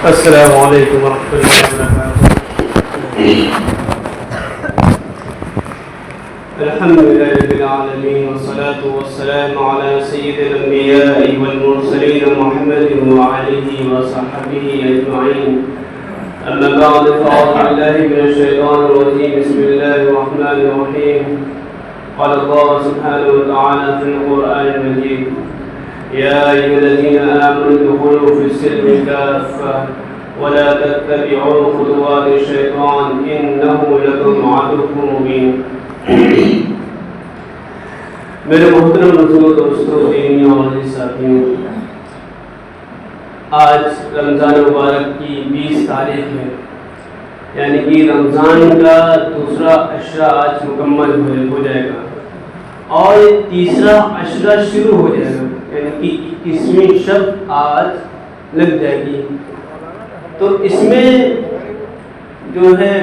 السلام علیکم ورحمۃ اللہ وبرکاتہ۔ الحمد للہ رب العالمین والصلاة والسلام علی سید الانبیاء والمرسلین محمد وعلیہ وصحبہ اجمعین۔ اما بعد فاعوذ باللہ من الشیطان الرجیم، بسم اللہ الرحمن الرحیم۔ قال اللہ سبحانہ وتعالی فی القرآن المجید: يا أيها الذين آمنوا ادخلوا في السلم كافة ولا تتبعوا خطوات الشيطان إنه لكم عدو مبين۔ میرے محترم دوستوں، دینی اور ساتھیوں، آج رمضان مبارک کی 20 تاریخ ہے، یعنی کہ رمضان کا دوسرا عشرہ آج مکمل ہو جائے گا اور تیسرا عشرہ شروع ہو جائے گا، یعنی کہ 21ویں شب آج لگ جائے گی۔ تو اس میں جو ہے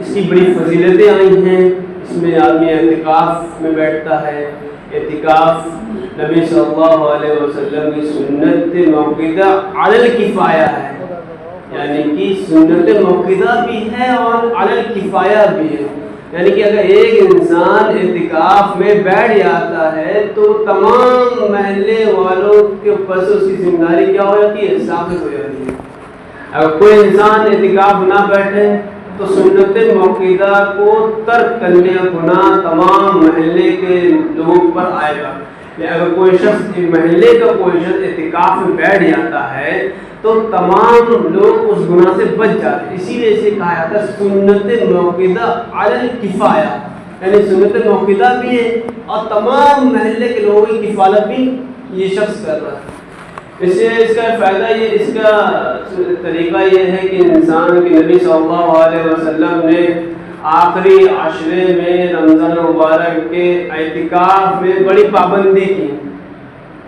اس کی بڑی فضیلتیں آئی ہیں۔ اس میں آدمی اعتکاف میں بیٹھتا ہے۔ اعتکاف نبی صلی اللہ علیہ وسلم کی سنت موقدہ علی الکفایہ ہے، یعنی کہ سنت موقدہ بھی ہے اور علی الکفایہ بھی ہے، یعنی کہ اگر ایک انسان اعتکاف میں بیٹھ جاتا ہے تو تمام محلے والوں کے اوپر سے اس کی ذمہ داری کیا ہو جاتی ہے؟ ثابت ہو جاتی ہے۔ اگر کوئی انسان اعتکاف نہ بیٹھے تو سنت موقدہ کو ترک کرنے کا گناہ تمام محلے کے لوگوں پر آئے گا۔ اگر کوئی شخص محلے کا کوئی شخص اعتکاف میں بیٹھ جاتا ہے تو تمام لوگ اس گناہ سے بچ جاتے ہیں۔ اسی لیے اسے کہا جاتا ہے سنت موقدہ علی الکفایہ، یعنی سنت موقدہ بھی ہے اور تمام محلے کے لوگوں کی کفالت بھی یہ شخص کر رہا ہے۔ اس کا فائدہ اس کا طریقہ یہ ہے کہ انسان کے نبی صلی اللہ علیہ وسلم نے آخری عشرے میں رمضان مبارک کے اعتکاف میں بڑی پابندی کی۔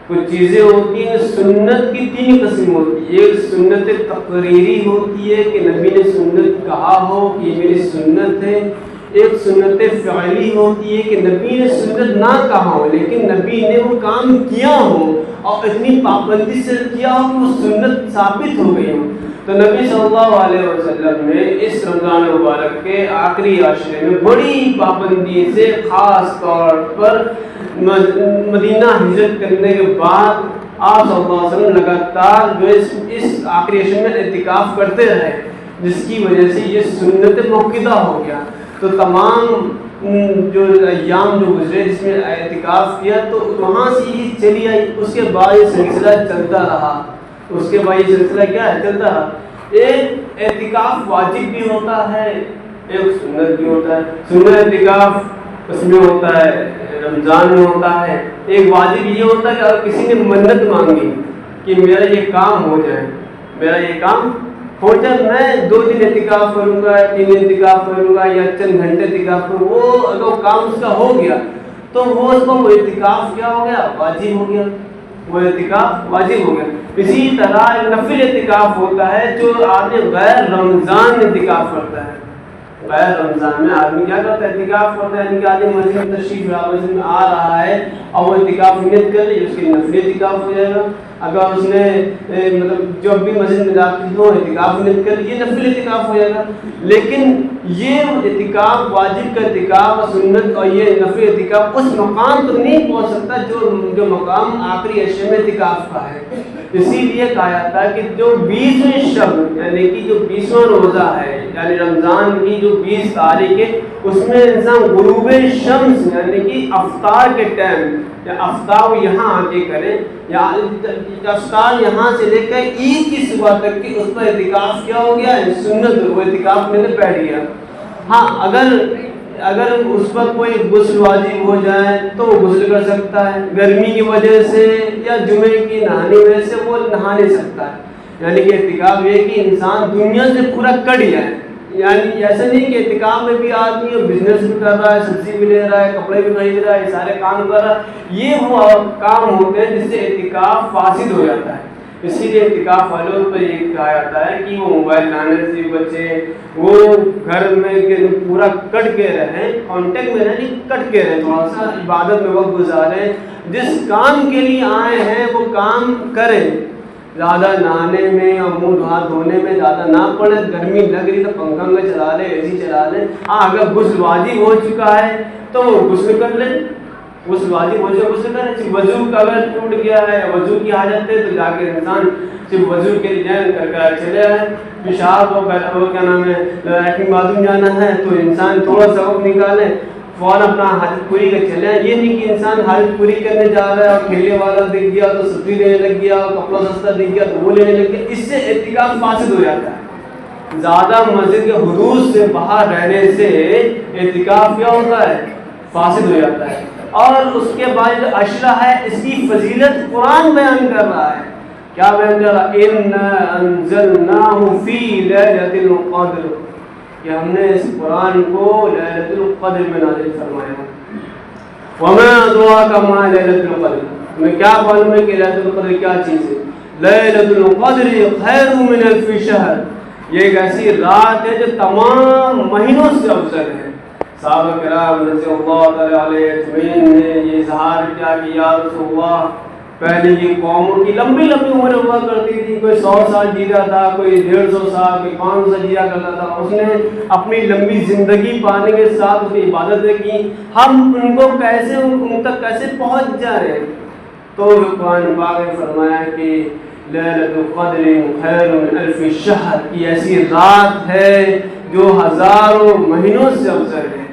کچھ چیزیں ہوتی ہیں، سنت کی 3 قسم ہوتی ہے۔ ایک سنت تقریری ہوتی ہے کہ نبی نے سنت کہا ہو کہ یہ میری سنت ہے۔ ایک سنت فعلی ہوتی ہے کہ نبی نے سنت نہ کہا ہو لیکن نبی نے وہ کام کیا ہو اور اتنی پابندی سے کیا ہو کہ وہ سنت ثابت ہو گئی ہو۔ تو نبی صلی اللہ علیہ وسلم نے اس رمضان مبارک کے آخری عشرے میں بڑی پابندی سے، خاص طور پر مدینہ ہجرت کرنے کے بعد آپ صلی اللہ علیہ وسلم لگاتار جو اس آخری عشرے میں اعتکاف کرتے رہے، جس کی وجہ سے یہ سنت موقدہ ہو گیا۔ تو تمام جو ایام جو گزرے جس میں اعتکاف کیا تو وہاں سے یہ چلی آئی، اس کے بعد یہ سلسلہ چلتا رہا۔ اس کے بعد یہ سلسلہ کیا ہے؟ چلتا رہا۔ ایک اعتکاف واجب بھی ہوتا ہے، ایک سنت بھی ہوتا ہے۔ سنت اعتکاف اس میں ہوتا ہے، رمضان میں ہوتا ہے۔ ایک واجب یہ ہوتا ہے کہ اگر کسی نے منت مانگی کہ میرا یہ کام ہو جائے، میرا یہ کام ہو جائے، میں 2 دن اعتکاف کروں گا، 3 دن اعتکاف کروں گا یا چند گھنٹے اعتکاف کروں، وہ اگر کام اس کا ہو گیا تو وہ اس کو وہ اعتکاف کیا ہو گیا؟ واجب ہو گیا، وہ اعتکاف واجب ہو گیا۔ اسی طرح ایک نفل اعتکاف ہوتا ہے جو آدمی غیر رمضان اعتکاف کرتا ہے۔ غیر رمضان میں آدمی کیا کرتا ہے؟ اعتکاف کرتا ہے، یعنی کہ آدمی مسجد میں تشریف مسجد میں آ رہا ہے اور وہ اعتکاف نیت کر لی، اس کے نفل اعتکاف ہو جائے گا۔ اگر اس نے مطلب جب بھی مسجد میں داخل ہو اعتکاف نیت کر لی، یہ نفل اعتکاف ہو جائے گا۔ لیکن یہ اعتکاف واجب کا اعتکاف اور سنت اور یہ نفل اعتکاف اس مقام تک نہیں پہنچ سکتا جو مقام آخری عشرے میں اعتکاف کا ہے۔ اسی لیے کہا جاتا ہے کہ جو 20ویں شب یعنی کہ جو 20واں روزہ ہے، یعنی رمضان کی جو 20 تاریخ ہے، اس میں انسان غروب شمس یعنی کہ افطار کے ٹائم یا افطار یہاں آ کے کرے یا افطار یہاں سے لے کر عید کی صبح تک کی اس پر اعتکاف کیا ہو گیا ہے، سنت، وہ اعتکاف میں نے بیٹھ گیا۔ ہاں اگر اس پر کوئی غسل واجب ہو جائے تو وہ غسل کر سکتا ہے، گرمی کی وجہ سے یا جمعے کی نہانے کی وجہ سے وہ نہا نہیں سکتا ہے۔ یعنی کہ اعتکاف یہ کہ انسان دنیا سے پورا کٹ جائے، یعنی ایسا نہیں کہ اعتکاف میں بھی آدمی بزنس بھی کر رہا ہے، سبزی بھی لے رہا ہے، کپڑے بھی خرید رہا ہے، یہ سارے کام کر رہا ہے، یہ وہ کام ہوتے ہیں جس سے اعتکاف فاسد ہو جاتا ہے۔ اسی لیے اعتکاف والوں پر یہ کہا جاتا ہے کہ وہ موبائل لانے سے بچے، وہ گھر میں پورا کٹ کے رہیں، کانٹیکٹ میں رہیں، کٹ کے رہیں، تھوڑا سا عبادت میں وقت گزاریں، جس کام کے لیے آئے ہیں وہ کام کریں۔ زیادہ نہانے میں اور منہ ہاتھ دھونے میں زیادہ نہ پڑے. گرمی لگ رہی تو پنکھا چلا لے, اے سی چلا لے. ہاں اگر غسل واجب ہو چکا ہے تو وہ غسل کر لیں, غسل واجب ہو چکا غسل کریں. وضو کا اگر ٹوٹ گیا ہے, وضو کی حاجت ہے, تو جا کے انسان صرف وضو کے لیے کر چلے آئے. پیشاب اور کیا نام ہے لیٹرین باتھ روم جانا ہے تو انسان تھوڑا سا وقت نکالے, فوراً اپنا حاجت پوری کر چلے آئے. یہ نہیں کہ انسان حاجت پوری کرنے جا رہا ہے اور ٹھیلے والا دکھ گیا تو سبزی لینے لگ گیا, کپڑا سستا دکھ گیا تو وہ لینے لگ گیا. اس سے اعتکاف فاسد ہو جاتا ہے. زیادہ مسجد کے حدود سے باہر رہنے سے اعتکاف کیا ہوتا ہے, فاسد ہو جاتا ہے. اور اس کے بعد جو عشرہ ہے اس کی فضیلت قرآن بیان کر رہا ہے. کیا بیان کر رہا ہے؟ اِنَّا أَنزَلْنَاهُ فِي لَيْلَةِ الْقَدْرِ, کہ ہم نے اس قرآن کو لیلۃ القدر میں نازل فرمایا. وَمَا أَدْرَاكَ مَا لَيْلَةُ الْقَدْرِ, تمہیں کیا معلوم ہے کہ لیلۃ القدر کیا چیز ہے؟ لیلۃ القدر خیر من الف شہر, یہ ایک ایسی رات ہے جو تمام مہینوں سے افضل ہے. صحابہ کرام رضی اللہ تعالیٰ علیہ اجمعین نے یہ اظہار کیا کہ یا رسول اللہ, پہلے یہ قوموں کی لمبی لمبی عمریں ہوا کرتی تھی, کوئی 100 سال جیتا تھا, کوئی 150 سال, کوئی 500 سال جیا کرتا تھا. اس نے اپنی لمبی زندگی پانے کے ساتھ اس کی عبادتیں کی, ہم ان کو کیسے ان تک کیسے پہنچ جا رہے ہیں؟ تو قرآن پاک نے فرمایا کہ لیلۃ القدر خیر من الف شہر, کی ایسی رات ہے جو ہزاروں مہینوں سے افضل ہے.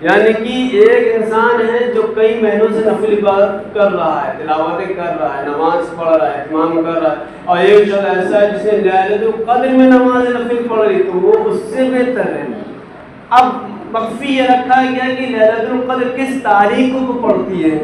یعنی کہ ایک انسان ہے جو کئی مہینوں سے نفل عبادت کر رہا ہے, تلاوتیں کر رہا ہے, نماز پڑھ رہا ہے, اہتمام کر رہا ہے, اور ایک شخص ایسا ہے جس نے لیلۃ القدر میں نماز نفل پڑھ لی تو وہ اس سے بہتر ہے. اب مخفی یہ رکھا گیا کہ لیلۃ القدر کس تاریخ کو پڑتی ہے,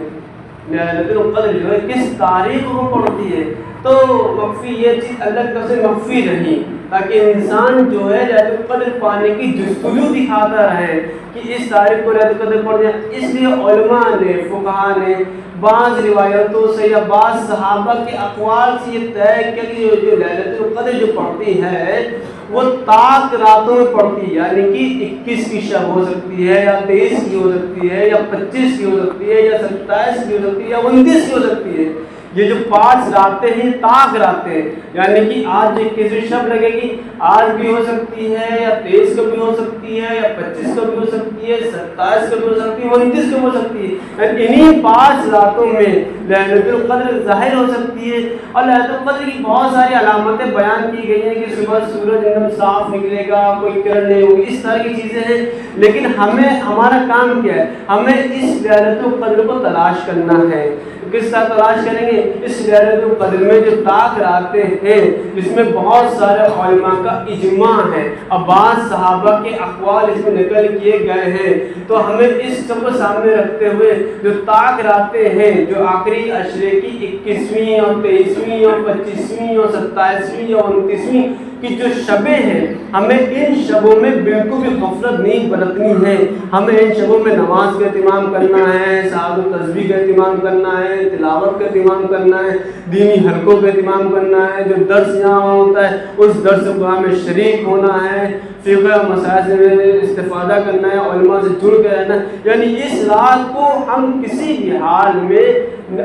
لیلۃ القدر جو ہے کس تاریخ کو پڑتی ہے. تو مخفی یہ چیز اللہ کا سے مخفی رہی تاکہ انسان جو ہے لیلۃ القدر پانے کی جستجو دکھاتا رہے کہ اس تاریخ کو لیلۃ القدر پڑھ جائے. اس لیے علماء نے, فقہاء نے بعض روایتوں سے یا بعض صحابہ کے اقوال سے یہ طے کیا کہ جو لیلۃ القدر جو پڑھتی ہے وہ طاق راتوں میں پڑتی ہے. یعنی کہ 21 کی شب ہو سکتی ہے, یا 23 کی ہو سکتی ہے, یا 25 کی ہو سکتی ہے, یا 27 کی ہو سکتی ہے, یا 29 کی ہو سکتی ہے. یہ جو 5 راتیں ہیں طاق راتیں, یعنی کہ آج 21 شب لگے گی, آج بھی ہو سکتی ہے, یا 23 کو بھی ہو سکتی ہے, یا 25 کو بھی ہو سکتی ہے, 27 کو بھی ہو سکتی ہے, 29 کو بھی ہو سکتی ہے. یعنی انہی 5 راتوں میں لیلۃ القدر ظاہر ہو سکتی ہے. اور لیلۃ القدر کی بہت ساری علامتیں بیان کی گئی ہیں کہ صبح سورج ایک دم صاف نکلے گا, کوئی کرن نہیں ہوگی, اس طرح کی چیزیں ہیں. لیکن ہمارا کام کیا ہے, ہمیں اس لیلۃ القدر کو تلاش کرنا ہے. کس طرح تلاش کریں گے؟ اس لیلۃ القدر میں جو طاق راتیں ہیں جس میں بہت سارے علماء کا اجماع ہے, اور بعض صحابہ کے اقوال اس میں نقل کیے گئے ہیں. تو ہمیں اس سب کو سامنے رکھتے ہوئے جو طاق راتیں ہیں جو آخری عشرے کی 21ویں اور 23ویں اور 25ویں اور 27ویں اور 29ویں کی جو شبیں ہیں, ہمیں ان شبوں میں بالکل بھی غفلت نہیں برتنی ہے. ہمیں ان شبوں میں نماز کا اہتمام کرنا ہے, سعاد و تسبیح کا اہتمام کرنا ہے, تلاوت کا اہتمام کرنا ہے, دینی حلقوں کا اہتمام کرنا ہے, جو درس یہاں ہوتا ہے اس درس کو ہمیں شریک ہونا ہے, فقہ مسائل سے استفادہ کرنا ہے, علماء سے جڑ کے رہنا ہے. یعنی اس رات کو ہم کسی بھی حال میں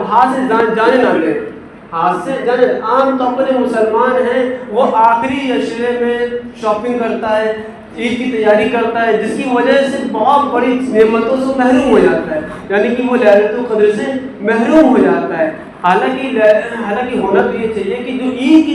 ہاتھ سے جانے نہ دیں, ہاتھ سے جانے. عام طور پر مسلمان ہیں وہ آخری عشرے میں شاپنگ کرتا ہے, عید کی تیاری کرتا ہے, جس کی وجہ سے بہت بڑی نعمتوں سے محروم ہو جاتا ہے. یعنی کہ وہ لیلۃ القدر سے محروم ہو جاتا ہے. حالانکہ ہونا تو یہ چاہیے کہ جو عید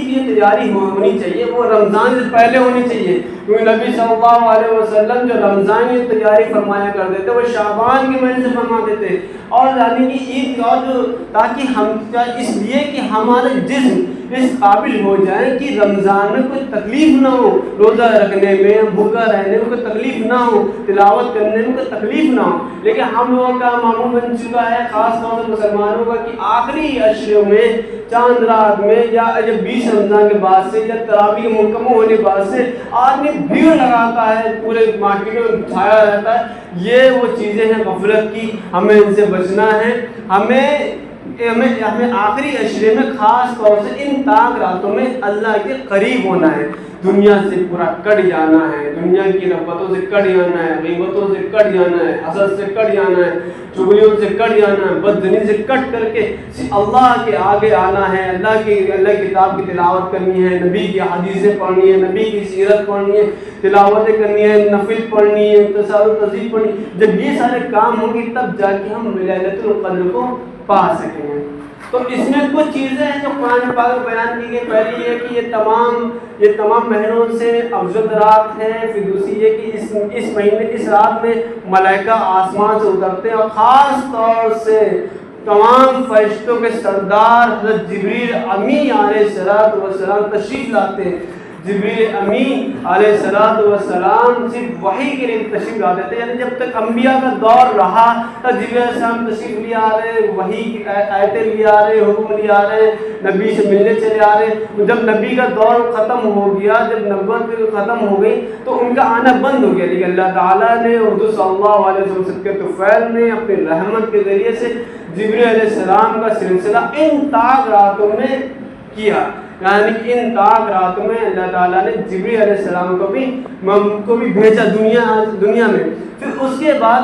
کی تیاری ہونی چاہیے وہ رمضان سے پہلے ہونی چاہیے, کیونکہ نبی صلی اللہ علیہ وسلم جو رمضان کی تیاری فرمایا کرتے تھے وہ شعبان کے مہینے سے فرماتے تھے. اور یعنی کہ عید کا جو تاکہ ہم اس لیے کہ ہمارا جسم اس قابل ہو جائے کہ رمضان میں کوئی تکلیف نہ ہو, روزہ رکھنے میں, بھوکا رہنے میں کوئی تکلیف نہ ہو, تلاوت کرنے میں کوئی تکلیف نہ ہو. لیکن ہم لوگوں کا معمول بن چکا ہے, خاص طور سے مسلمانوں کا, کہ آخری عشروں میں چاند رات میں یا 20 رمضان کے بعد سے یا تراویح مکمل ہونے کے بعد سے آدمی بھیڑ لگاتا ہے, پورے مارکیٹ میں چھایا رہتا ہے. یہ وہ چیزیں ہیں غفلت کی, ہمیں ان سے بچنا ہے. ہمیں ہمیں آخری عشرے میں خاص طور سے ان تاک راتوں میں اللہ کے قریب ہونا ہے، دنیا سے پورا کٹ جانا ہے، دنیا کی رغبتوں سے کٹ جانا ہے، غیبتوں سے کٹ جانا ہے، حسد سے کٹ جانا ہے، چغلیوں سے کٹ جانا ہے، بددنی سے کٹ کر کے اللہ کے آگے آنا ہے، اللہ کتاب کی تلاوت کرنی ہے، نبی کی حدیثیں پڑھنی ہے، نبی کی سیرت پڑھنی ہے، تلاوتیں کرنی ہے، نفل پڑھنی ہے، تصاویر و تذکیر پڑھنی ہے۔ جب یہ سارے کام ہوں گے تب جا کے ہم لیلۃ القدر کو پا سکیں گے۔ تو اس میں کچھ چیزیں ہیں جو قرآن پاک میں بیان کی گئی۔ پہلی یہ کہ یہ تمام مہینوں سے افضل رات ہے، پھر دوسری یہ کہ اس مہینے اس رات میں ملائکہ آسمان سے اترتے ہیں، اور خاص طور سے تمام فرشتوں کے سردار حضرت جبریل امین علیہ السلام تشریف لاتے ہیں۔ جبریل امین علیہ السلام صرف وحی کے لیے تشریف لاتے تھے، یعنی جب تک انبیاء کا دور رہا تو جبریل علیہ السلام تشریف لے آ رہے، وحی کی آیتیں لے آ رہے، حکم لے آ رہے، نبی سے ملنے چلے آ رہے۔ جب نبی کا دور ختم ہو گیا، جب نبوت ختم ہو گئی تو ان کا آنا بند ہو گیا، لیکن اللہ تعالیٰ نے حضور صلی اللہ علیہ وسلم کے طفیل نے اپنی رحمت کے ذریعے سے جبریل علیہ السلام کا سلسلہ ان تاک راتوں میں کیا، یعنی ان تاک راتوں میں اللہ تعالیٰ نے جبریل علیہ السلام کو بھی بھیجا دنیا میں۔ پھر اس کے بعد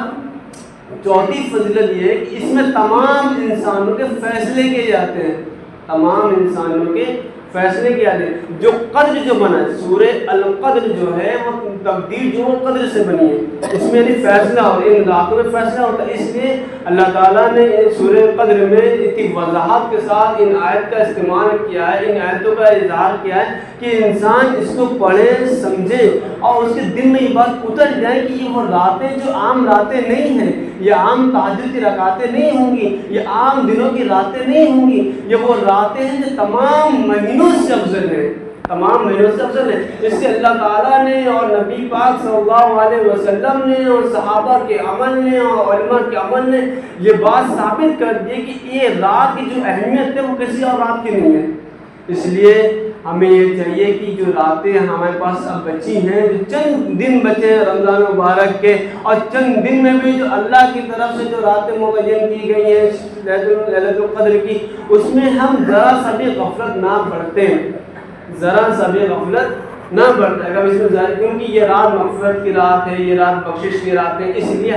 چوتھی فضیلت یہ ہے کہ اس میں تمام انسانوں کے فیصلے کیے جاتے ہیں، تمام انسانوں کے فیصلے کیا جاتے ہیں۔ جو قدر جو بنا ہے، سورہ القدر جو ہے وہ تقدیر جو قدر سے بنی ہے، اس میں یعنی فیصلہ ہو، ان راتوں میں فیصلہ ہوتا ہے۔ اس لیے اللہ تعالیٰ نے سورہ قدر میں اتنی وضاحت کے ساتھ ان آیت کا استعمال کیا ہے، ان آیتوں کا اظہار کیا ہے کہ انسان اس کو پڑھے سمجھے اور اس کے دل میں یہ بات اتر جائے کہ یہ وہ راتیں جو عام راتیں نہیں ہیں، یہ عام تہجد کی رکعتیں نہیں ہوں گی، یہ عام دنوں کی راتیں نہیں ہوں گی، یہ وہ راتیں ہیں جو تمام مہینوں سے افضل ہیں، تمام مہینوں سے افضل ہے۔ اس سے اللہ تعالیٰ نے اور نبی پاک صلی اللہ علیہ وسلم نے اور صحابہ کے عمل نے اور علماء کے عمل نے یہ بات ثابت کر دی کہ یہ رات کی جو اہمیت ہے وہ کسی اور رات کی نہیں ہے۔ اس لیے ہمیں یہ چاہیے کہ جو راتیں ہمارے پاس اب بچی ہیں، جو چند دن بچے ہیں رمضان مبارک کے، اور چند دن میں بھی جو اللہ کی طرف سے جو راتیں معین کی گئی ہیں لیلۃ القدر کی، اس میں ہم ذرا سا بھی غفلت نہ برتیں، ذرا سا بھی غفلت نہ برتیں، اگر اس میں کیونکہ یہ رات مغفرت کی رات ہے، یہ رات بخشش کی رات ہے، اس لیے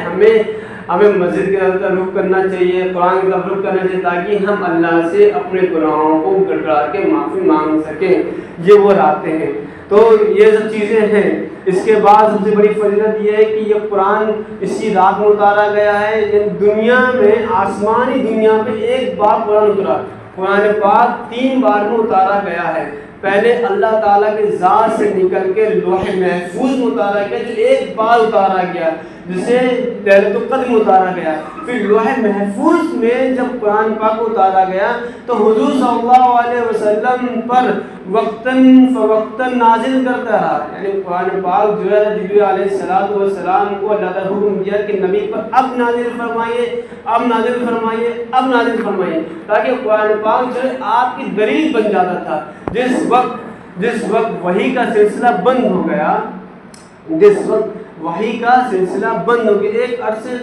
ہمیں مسجد کی طرف رخ کرنا چاہیے، قرآن کی طرف رخ کرنا چاہیے، تاکہ ہم اللہ سے اپنے گناہوں کو گڑگڑا کے معافی مانگ سکیں۔ یہ وہ راتیں ہیں، تو یہ سب چیزیں ہیں۔ اس کے بعد سب سے بڑی فضیلت یہ ہے کہ یہ قرآن اسی رات میں اتارا گیا ہے۔ دنیا میں آسمانی دنیا پہ ایک بار قرآن اترا، قرآن پاک 3 بار میں اتارا گیا ہے۔ پہلے اللہ تعالیٰ کے ذات سے نکل کے لوح محفوظ میں اتارا گیا، جو ایک بار اتارا گیا، جسے لیلۃ القدر میں اتارا گیا۔ پھر لوح محفوظ میں جب قرآن پاک اتارا گیا تو حضور صلی اللہ علیہ وسلم پر وقتاً فوقتاً نازل کرتا رہا، یعنی قرآن پاک جو ہے جبریل علیہ السلام کو اللہ تعالیٰ حکم دیا کہ نبی پر اب نازل فرمائیے، اب نازل فرمائیے، اب نازل فرمائیے، تاکہ قرآن پاک جو ہے آپ کی دلیل بن جاتا تھا۔ جس وقت وحی کا سلسلہ بند ہو گیا، جس وقت وحی کا سلسلہ بند ہو گیا، ایک عرصے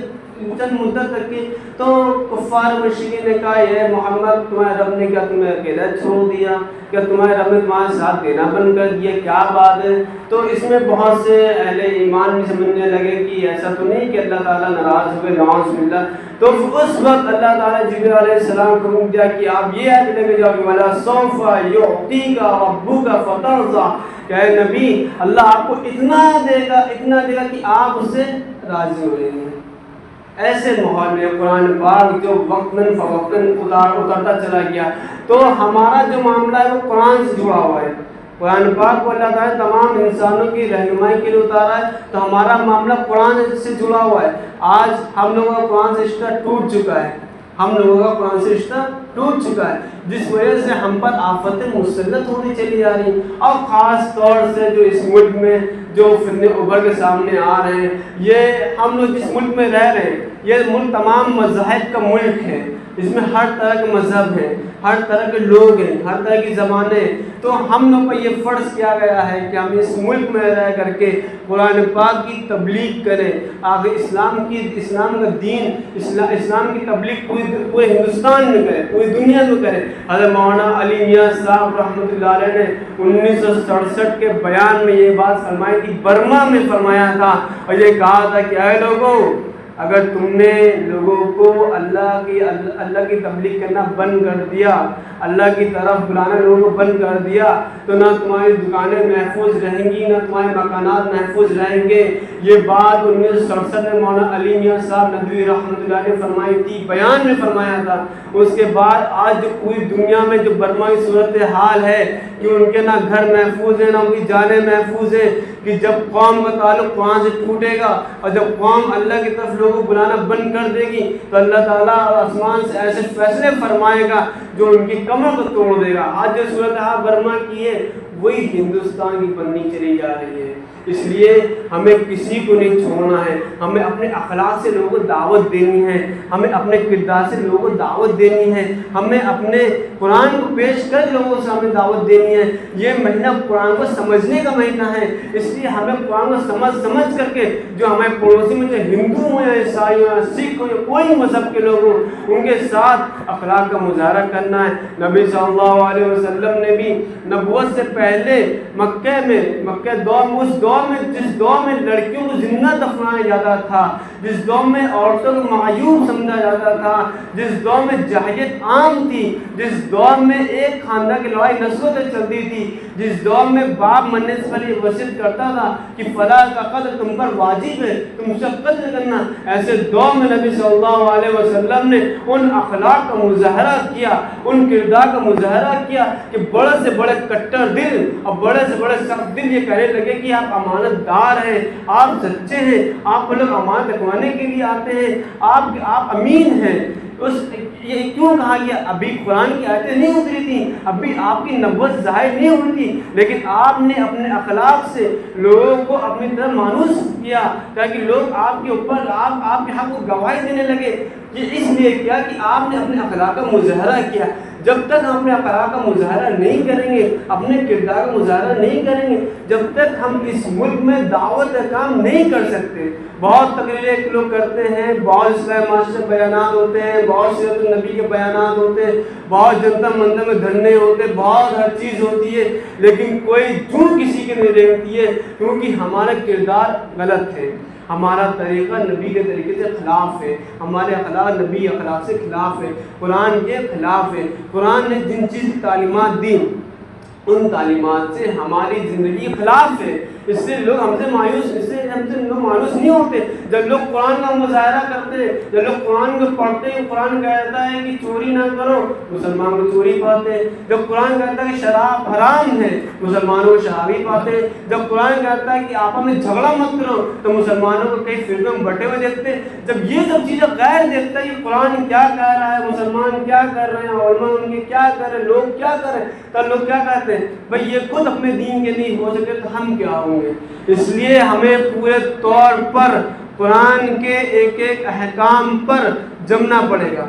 چند مدت تک کی، تو کفار مشرکین نے کہا یہ محمد تمہارے رب نے کیا تمہیں اکیلا چھوڑ دیا، کیا تمہارے رب نے تمہارے ساتھ دینا بند کر دیا، کیا بات ہے؟ تو اس میں بہت سے اہل ایمان بھی سمجھنے لگے کہ ایسا تو نہیں کہ اللہ تعالیٰ ناراض ہوئے، نعوذ باللہ۔ تو اس وقت اللہ تعالیٰ جبریل علیہ السلام کو حکم دیا کہ آپ یہ آیت لے کے جاؤ کہ وَلَسَوْفَ يُعْطِيكَ رَبُّكَ فَتَرْضَىٰ، کہ اے نبی اللہ آپ کو اتنا دے گا کہ آپ اس سے راضی ہو جائیں گے۔ ایسے ماحول میں قرآن پاک جو وقتاً فوقتاً اترتا چلا گیا، تو ہمارا جو معاملہ ہے وہ قرآن سے جڑا ہوا ہے۔ قرآن پاک کو اللہ تعالیٰ تمام انسانوں کی رہنمائی کے لیے اتارا ہے، تو ہمارا معاملہ قرآن سے جڑا ہوا ہے۔ آج ہم لوگوں کا قرآن سے رشتہ ٹوٹ چکا ہے، ہم لوگوں کا قرآن سے رشتہ ٹوٹ چکا ہے، جس وجہ سے ہم پر آفتیں مسلط ہوتی چلی جا رہی ہیں، اور خاص طور سے جو اس ملک میں جو فتنے ابھر کے سامنے آ رہے ہیں، یہ ہم لوگ جس ملک میں رہ رہے ہیں، یہ ملک تمام مذاہب کا ملک ہے، اس میں ہر طرح کے مذہب ہیں، ہر طرح کے لوگ ہیں، ہر طرح کی زبانیں. تو ہم لوگ پر یہ فرض کیا گیا ہے کہ ہم اس ملک میں رہ کر کے قرآن پاک کی تبلیغ کریں. آگے اسلام کا دین، اسلام کی تبلیغ پورے ہندوستان میں کریں، پوری دنیا میں کریں. حضرت مولانا علی میاں صاحب رحمۃ اللہ علیہ نے 1967 کے بیان میں یہ بات فرمائی تھی، برما میں فرمایا تھا، اور یہ کہا تھا کہ اے لوگوں، اگر تم نے لوگوں کو اللہ کی تبلیغ کرنا بند کر دیا، اللہ کی طرف بلانا لوگوں کو بند کر دیا، تو نہ تمہاری دکانیں محفوظ رہیں گی، نہ تمہارے مکانات محفوظ رہیں گے. یہ بات 1967 میں مولانا علی میاں صاحب ندوی رحمۃ اللہ نے فرمائی تھی، بیان میں فرمایا تھا. اس کے بعد آج جو پوری دنیا میں جو برما کی صورتحال ہے کہ ان کے نہ گھر محفوظ ہیں، نہ ان کی جانیں محفوظ ہیں، کہ جب قوم کا تعلق قرآن سے ٹوٹے گا اور جب قوم اللہ کی طرف لوگوں کو بلانا بند کر دے گی تو اللہ تعالیٰ آسمان سے ایسے فیصلے فرمائے گا جو ان کی کمر کو توڑ دے گا. آج جو صورتحال برما کی ہے وہی ہندوستان کی بننی چلی جا رہی ہے. اس لیے ہمیں کسی کو نہیں چھوڑنا ہے، ہمیں اپنے اخلاق سے لوگوں کو دعوت دینی ہے، ہمیں اپنے کردار سے لوگوں کو دعوت دینی ہے، ہمیں اپنے قرآن کو پیش کر لوگوں سے ہمیں دعوت دینی ہے. یہ مہینہ قرآن کو سمجھنے کا مہینہ ہے، اس لیے ہمیں قرآن کو سمجھ کر کے جو ہمارے پڑوسی میں جو ہندو ہوں یا عیسائی ہوں یا سکھ ہوں یا کوئی مذہب کے لوگ ہوں، ان کے ساتھ اخلاق کا مظاہرہ کرنا ہے. نبی صلی اللہ علیہ وسلم نے بھی نبوت سے پہلے مکہ دور میں جس دور میں لڑکیوں کو زندہ دفنایا جاتا تھا، جس دور میں عورتوں کو معیوب سمجھا جاتا تھا، جس دور میں جہلیت عام تھی، جس دور میں ایک خاندان کی لڑائی نسلوں تک چلتی تھی، جس دور میں باپ مرنے سے پہلے وصیت کرتا تھا کہ فلاں کا قتل تم پر واجب ہے، تم اسے قتل کرنا، ایسے دور میں نبی صلی اللہ علیہ وسلم نے ان اخلاق کا مظاہرہ کیا، ان کردار کا مظاہرہ کیا کہ بڑے سے بڑے کٹر دل اور بڑے سے بڑے سخت دل یہ کہنے لگے کہ آپ امانت دار ہیں، آپ سچے ہیں، آپ لوگ امانت رکھوانے کے لیے آتے ہیں، آپ امین ہیں. یہ کیوں کہا گیا؟ ابھی قرآن کی آیتیں نہیں اتری تھیں، ابھی آپ کی نبوت ظاہر نہیں ہوئی تھی، لیکن آپ نے اپنے اخلاق سے لوگوں کو اپنی طرف مانوس کیا تاکہ لوگ آپ کے اوپر آپ کے حق کو گواہی دینے لگے. یہ اس لیے کیا کہ آپ نے اپنے اخلاق کا مظاہرہ کیا. جب تک ہم اپنے اخلاق کا مظاہرہ نہیں کریں گے، اپنے کردار کا مظاہرہ نہیں کریں گے، جب تک ہم اس ملک میں دعوت کا کام نہیں کر سکتے. بہت تقریریں لوگ کرتے ہیں، بہت اسلام معاشرے بیانات ہوتے ہیں، بہت سیرت النبی کے بیانات ہوتے ہیں، بہت جنتا مندر میں دھرنے ہوتے ہیں، بہت ہر چیز ہوتی ہے، لیکن کوئی جھوٹ کسی کی نہیں رہتی ہے کیونکہ ہمارا کردار غلط ہے، ہمارا طریقہ نبی کے طریقے سے خلاف ہے، ہمارے اخلاق نبی اخلاق سے خلاف ہے، قرآن کے خلاف ہے. قرآن نے جن چیز کی تعلیمات دی ان تعلیمات سے ہماری زندگی خلاف ہے. اس سے لوگ ہم سے مایوس نہیں ہوتے. جب لوگ قرآن کا مظاہرہ کرتے ہیں، جب لوگ قرآن کو پڑھتے ہیں، قرآن کہتا ہے کہ چوری نہ کرو، مسلمان کو چوری پاتے ہیں. جب قرآن کہتا ہے کہ شراب حرام ہے، مسلمانوں کو شرابی پاتے ہیں. جب قرآن کہتا ہے کہ آپس میں جھگڑا مت کرو تو مسلمانوں کو کئی فرقوں میں بٹے ہوئے دیکھتے ہیں. جب یہ سب چیزیں غیر دیکھتا ہے کہ قرآن کیا کہہ رہا ہے، مسلمان کیا کر رہے ہیں، علماء ان کے کیا کر رہے ہیں، لوگ کیا کر رہے ہیں، تب لوگ کیا کہتے ہیں بھائی یہ خود اپنے دین کے لیے ہو سکے تو ہم کیا ہوں گے. اس لیے ہمیں پورے طور پر قرآن کے ایک ایک احکام پر جمنا پڑے گا.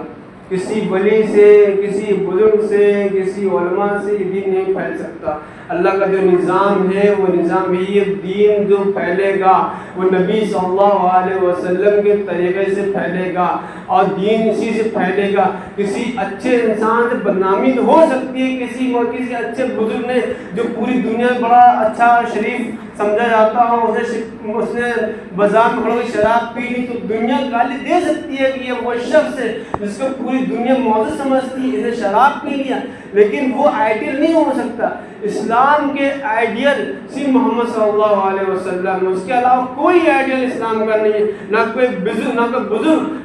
کسی ولی سے، کسی بزرگ سے، کسی علماء سے یہ دین نہیں پھیل سکتا. اللہ کا جو نظام ہے وہ نظام یہ دین جو پھیلے گا وہ نبی صلی اللہ علیہ وسلم کے طریقے سے پھیلے گا اور دین اسی سے پھیلے گا. کسی اچھے انسان سے بدنامی تو ہو سکتی ہے، کسی اچھے بزرگ نے جو پوری دنیا میں بڑا اچھا شریف سمجھا جاتا ہو، اس نے بازار میں کھڑے ہوئے شراب پی لی تو دنیا گالی دے سکتی ہے کہ یہ وہ شخص ہے جس کو پوری دنیا معزز سمجھتی ہے، اسے شراب پی لیا، لیکن وہ آئیڈیل نہیں ہو سکتا. اسلام کے آئیڈیل صرف محمد صلی اللہ علیہ وسلم، اس کے علاوہ کوئی آئیڈیل اسلام کا نہیں ہے. نہ کوئی بزرگ،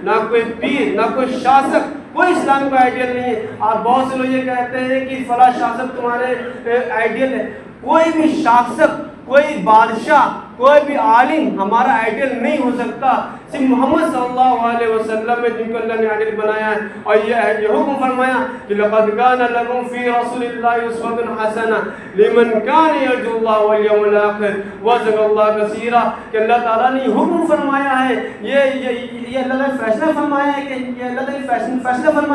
نہ کوئی پیر، نہ کوئی شاسک، کوئی اسلام کا آئیڈیل نہیں ہے. اور بہت سے لوگ یہ کہتے ہیں کہ فلاں شاسک تمہارے آئیڈیل ہے. کوئی بھی شاسک، کوئی بادشاہ، کوئی بھی عالم ہمارا آئیڈیل نہیں ہو سکتا، صرف محمد صلی اللہ علیہ وسلم میں جن کو اللہ نے آئیڈیل بنایا ہے، اور یہ حکم فرمایا کہ لقد کان لکم فی رسول اللہ اسوۃ حسنہ لمن کان یرجو اللہ والیوم الآخر وذکر اللہ کثیرا، کہ اللہ تعالیٰ نے حکم فرمایا ہے، یہ اللہ نے فیصلہ فرمایا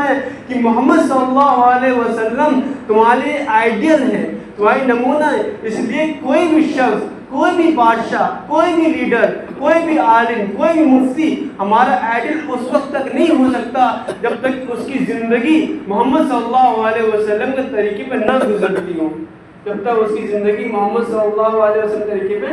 ہے کہ محمد صلی اللہ علیہ وسلم تمہارے آئیڈیل ہے، تمہاری نمونہ ہے، اس لیے کوئی بھی شخص، کوئی بھی بادشاہ، کوئی بھی لیڈر، کوئی بھی عالم، کوئی بھی مفتی ہمارا آئیڈیل اس وقت تک نہیں ہو سکتا جب تک اس کی زندگی محمد صلی اللہ علیہ وسلم کے طریقے پہ نہ گزرتی ہو، جب تک اس کی زندگی محمد صلی اللہ علیہ وسلم کے طریقے پہ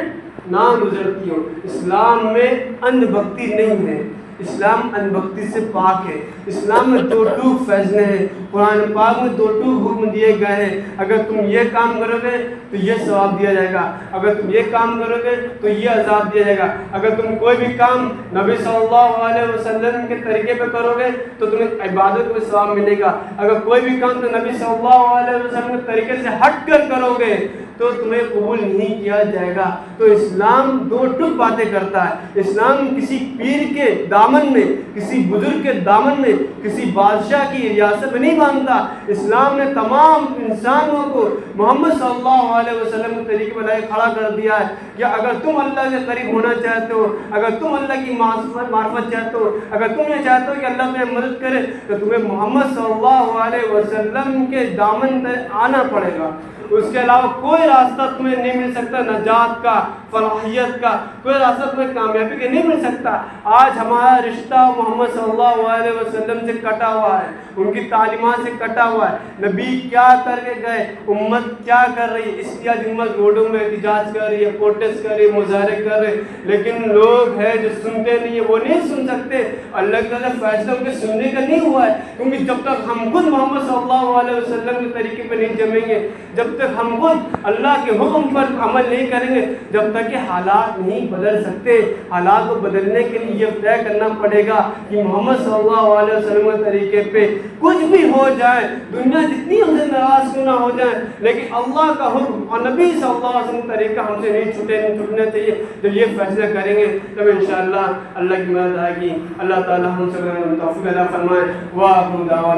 نہ گزرتی ہو۔ اسلام میں اندھ بھکتی نہیں ہے، اسلام اندھ بھکتی سے پاک ہے۔ اسلام میں دو ٹوک فیصلے ہیں، قرآن پاک میں دو ٹوک حکم دیے گئے ہیں، اگر تم یہ کام کرو گے تو یہ ثواب دیا جائے گا، اگر تم یہ کام کرو گے تو یہ عذاب دیا جائے گا، اگر تم کوئی بھی کام نبی صلی اللہ علیہ وسلم کے طریقے پہ کرو گے تو تمہیں عبادت میں ثواب ملے گا، اگر کوئی بھی کام تو نبی صلی اللہ علیہ وسلم کے طریقے سے ہٹ کر کرو گے تو تمہیں قبول نہیں کیا جائے گا۔ تو اسلام دو ٹوک باتیں کرتا ہے۔ اسلام کسی پیر کے دامن میں، کسی بزرگ کے دامن میں، کسی بادشاہ کی ریاست میں نہیں مانگتا۔ اسلام نے تمام انسانوں کو محمد صلی اللہ علیہ وسلم کے طریقے پر لائے کھڑا کر دیا ہے کہ اگر تم اللہ کے قریب ہونا چاہتے ہو، اگر تم اللہ کی معرفت چاہتے ہو، اگر تم یہ چاہتے ہو کہ اللہ تمہیں مدد کرے تو تمہیں محمد صلی اللہ علیہ وسلم کے دامن میں آنا پڑے گا۔ اس کے علاوہ کوئی راستہ تمہیں نہیں مل سکتا نجات کا، فلاحیت کا، کوئی راستہ تمہیں کامیابی کا نہیں مل سکتا۔ آج ہمارا رشتہ محمد صلی اللہ علیہ وسلم سے کٹا ہوا ہے، ان کی تعلیمات سے کٹا ہوا ہے۔ نبی کیا کر کے گئے، امت کیا کر رہی ہے، اس لیے آج امت روڈوں میں احتجاج کر رہی ہے، پروٹیسٹ کر رہی ہے، مظاہرے کر رہے ہیں، لیکن لوگ ہیں جو سنتے نہیں ہیں، وہ نہیں سن سکتے۔ اللہ تعالیٰ فیصلہ ان کے سننے کا نہیں ہوا ہے، کیونکہ جب تک ہم خود محمد صلی اللہ علیہ وسلم کے طریقے پہ نہیں جمیں گے، جب تک ہم خود اللہ کے حکم پر عمل نہیں کریں گے، جب تک کہ حالات نہیں بدل سکتے۔ حالات کو بدلنے کے لیے یہ طے کرنا پڑے گا کہ محمد صلی اللہ علیہ وسلم کے طریقے پہ کچھ بھی ہو جائے، دنیا جتنی ہم سے ناراض کیوں نہ ہو جائے، لیکن اللہ کا حکم اور نبی صلی اللہ علیہ وسلم کا طریقہ ہم سے نہیں چھوٹنا چاہیے۔ جب یہ فیصلہ کریں گے تب انشاءاللہ اللہ کی مدد آئے گی۔ اللہ تعالی ہم سب کو توفیق عطا فرمائے۔ وآخر دعوانا